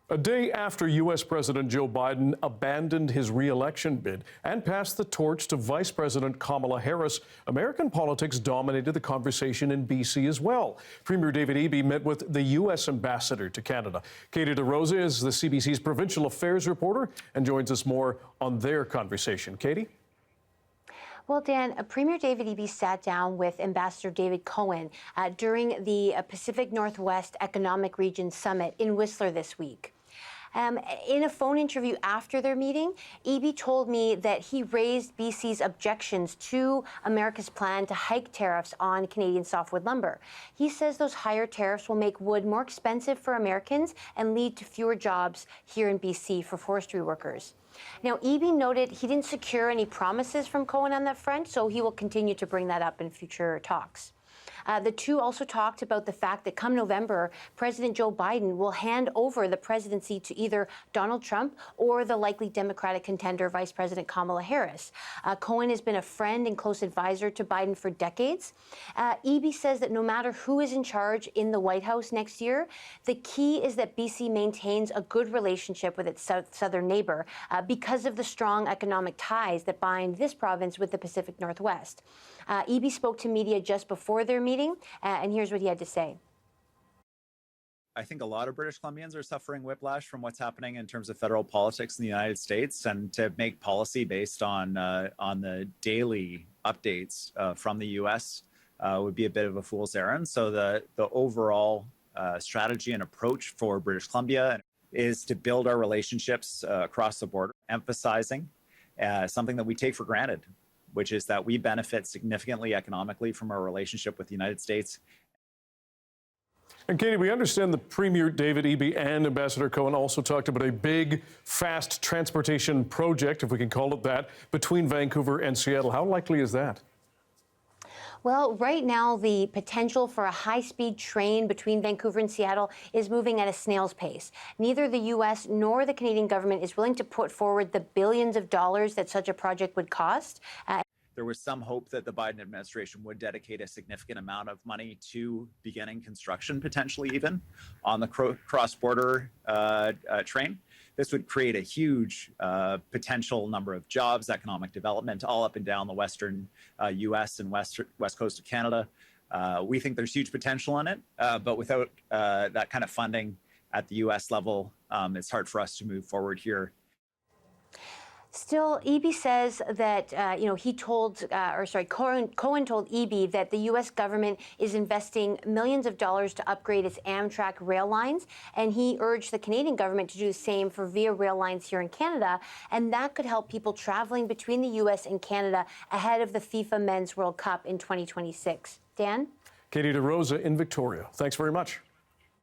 A day after U.S. President Joe Biden abandoned his re-election bid and passed the torch to Vice President Kamala Harris, American politics dominated the conversation in BC as well. Premier David Eby met with the U.S. ambassador to Canada. Katie DeRosa is the CBC's provincial affairs reporter and joins us more on their conversation. Katie? Well, Dan, Premier David Eby sat down with Ambassador David Cohen during the Pacific Northwest Economic Region Summit in Whistler this week. In a phone interview after their meeting, Eby told me that he raised BC's objections to America's plan to hike tariffs on Canadian softwood lumber. He says those higher tariffs will make wood more expensive for Americans and lead to fewer jobs here in BC for forestry workers. Now, Eby noted he didn't secure any promises from Cohen on that front, so he will continue to bring that up in future talks. The two also talked about the fact that come November, President Joe Biden will hand over the presidency to either Donald Trump or the likely Democratic contender, Vice President Kamala Harris. Cohen has been a friend and close advisor to Biden for decades. Eby says that no matter who is in charge in the White House next year, the key is that BC maintains a good relationship with its southern neighbor because of the strong economic ties that bind this province with the Pacific Northwest. Eby spoke to media just before their meeting, and here's what he had to say. I think a lot of British Columbians are suffering whiplash from what's happening in terms of federal politics in the United States, and to make policy based on the daily updates from the U.S. Would be a bit of a fool's errand. So the overall strategy and approach for British Columbia is to build our relationships across the border, emphasizing something that we take for granted, which is that we benefit significantly economically from our relationship with the United States. And Katie, we understand that Premier David Eby and Ambassador Cohen also talked about a big, fast transportation project, if we can call it that, between Vancouver and Seattle. How likely is that? Well, right now, the potential for a high-speed train between Vancouver and Seattle is moving at a snail's pace. Neither the U.S. nor the Canadian government is willing to put forward the billions of dollars that such a project would cost. There was some hope that the Biden administration would dedicate a significant amount of money to beginning construction, potentially even, on the cross-border train. This would create a huge potential number of jobs, economic development, all up and down the western U.S. and west coast of Canada. We think there's huge potential in it, but without that kind of funding at the U.S. level, it's hard for us to move forward here. Still, Eby says that, Cohen told Eby that the U.S. government is investing millions of dollars to upgrade its Amtrak rail lines, and he urged the Canadian government to do the same for Via Rail lines here in Canada, and that could help people traveling between the U.S. and Canada ahead of the FIFA Men's World Cup in 2026. Dan? Katie DeRosa in Victoria. Thanks very much.